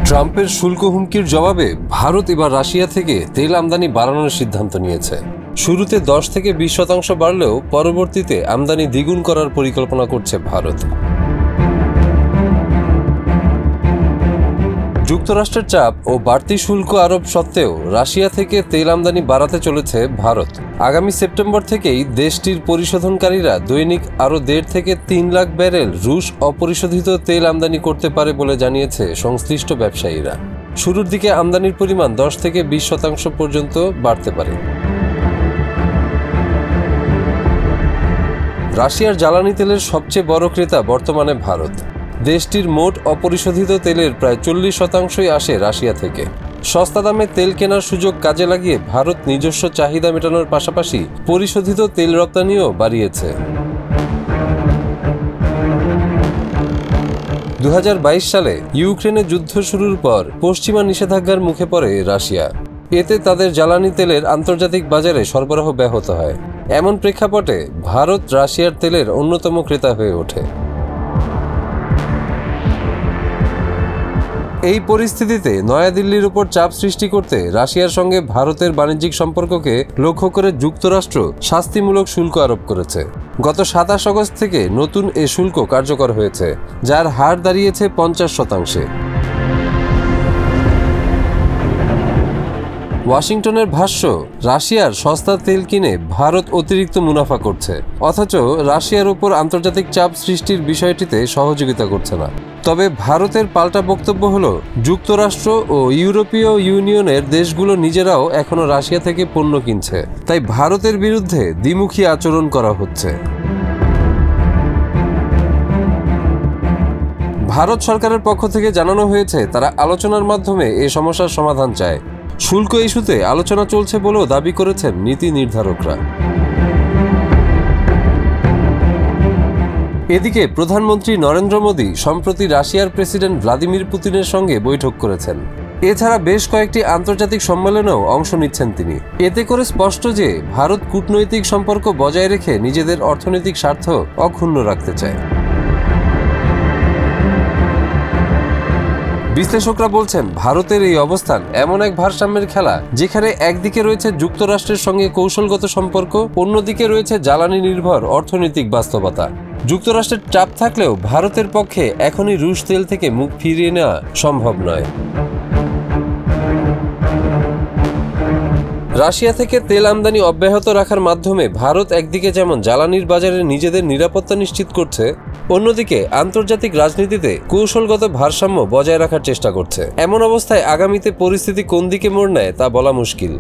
ট্রাম্পের শুল্ক হুমকির জবাবে ভারত এবার রাশিয়া থেকে তেল আমদানি বাড়ানোর সিদ্ধান্ত নিয়েছে। শুরুতে 10 থেকে 20% বাড়লেও পরবর্তীতে আমদানি দ্বিগুণ করার পরিকল্পনা করছে ভারত। যুক্তরাষ্ট্রের চাপ ও বাড়তি শুল্ক আরোপ সত্ত্বেও রাশিয়া থেকে তেল আমদানি বাড়াতে চলেছে ভারত। আগামী সেপ্টেম্বর থেকেই দেশটির পরিশোধনকারীরা দৈনিক আরও 1.5 থেকে 3 লাখ ব্যারেল রুশ অপরিশোধিত তেল আমদানি করতে পারে বলে জানিয়েছে সংশ্লিষ্ট ব্যবসায়ীরা। শুরুর দিকে আমদানির পরিমাণ 10 থেকে 20% পর্যন্ত বাড়তে পারে। রাশিয়ার জ্বালানি তেলের সবচেয়ে বড় ক্রেতা বর্তমানে ভারত। দেশটির মোট অপরিশোধিত তেলের প্রায় 40% আসে রাশিয়া থেকে। সস্তা দামে তেল কেনার সুযোগ কাজে লাগিয়ে ভারত নিজস্ব চাহিদা মেটানোর পাশাপাশি পরিশোধিত তেল রপ্তানিও বাড়িয়েছে। 2022 সালে ইউক্রেনে যুদ্ধ শুরুর পর পশ্চিমা নিষেধাজ্ঞার মুখে পড়ে রাশিয়া। এতে তাদের জ্বালানি তেলের আন্তর্জাতিক বাজারে সরবরাহ ব্যাহত হয়। এমন প্রেক্ষাপটে ভারত রাশিয়ার তেলের অন্যতম ক্রেতা হয়ে ওঠে। এই পরিস্থিতিতে নয়াদিল্লির উপর চাপ সৃষ্টি করতে রাশিয়ার সঙ্গে ভারতের বাণিজ্যিক সম্পর্ককে লক্ষ্য করে যুক্তরাষ্ট্র শাস্তিমূলক শুল্ক আরোপ করেছে। গত 27 আগস্ট থেকে নতুন এ শুল্ক কার্যকর হয়েছে, যার হার দাঁড়িয়েছে 50%। ওয়াশিংটনের ভাষ্য, রাশিয়ার সস্তা তেল কিনে ভারত অতিরিক্ত মুনাফা করছে, অথচ রাশিয়ার উপর আন্তর্জাতিক চাপ সৃষ্টির বিষয়টিতে সহযোগিতা করছে না। তবে ভারতের পাল্টা বক্তব্য হলো, যুক্তরাষ্ট্র ও ইউরোপীয় ইউনিয়নের দেশগুলো নিজেরাও এখনো রাশিয়া থেকে পণ্য কিনছে, তাই ভারতের বিরুদ্ধে দ্বিমুখী আচরণ করা হচ্ছে। ভারত সরকারের পক্ষ থেকে জানানো হয়েছে, তারা আলোচনার মাধ্যমে এ সমস্যার সমাধান চায়। শুল্ক ইস্যুতে আলোচনা চলছে বলেও দাবি করেছেন নীতি নির্ধারকরা। এদিকে প্রধানমন্ত্রী নরেন্দ্র মোদী সম্প্রতি রাশিয়ার প্রেসিডেন্ট ভ্লাদিমির পুতিনের সঙ্গে বৈঠক করেছেন। এছাড়া বেশ কয়েকটি আন্তর্জাতিক সম্মেলনেও অংশ নিচ্ছেন তিনি। এতে করে স্পষ্ট যে ভারত কূটনৈতিক সম্পর্ক বজায় রেখে নিজেদের অর্থনৈতিক স্বার্থ অক্ষুণ্ণ রাখতে চায়। বিশ্লেষকরা বলছেন, ভারতের এই অবস্থান এমন এক ভারসাম্যের খেলা, যেখানে একদিকে রয়েছে যুক্তরাষ্ট্রের সঙ্গে কৌশলগত সম্পর্ক, অন্যদিকে রয়েছে জ্বালানি নির্ভর অর্থনৈতিক বাস্তবতা। যুক্তরাষ্ট্রের চাপ থাকলেও ভারতের পক্ষে এখনই রুশ তেল থেকে মুখ ফিরিয়ে নেওয়া সম্ভব নয়। রাশিয়া থেকে তেল আমদানি অব্যাহত রাখার মাধ্যমে ভারত একদিকে যেমন জ্বালানির বাজারে নিজেদের নিরাপত্তা নিশ্চিত করছে, অন্যদিকে আন্তর্জাতিক রাজনীতিতে কৌশলগত ভারসাম্য বজায় রাখার চেষ্টা করছে। এমন অবস্থায় আগামীতে পরিস্থিতি কোন দিকে মোড় নেয় তা বলা মুশকিল।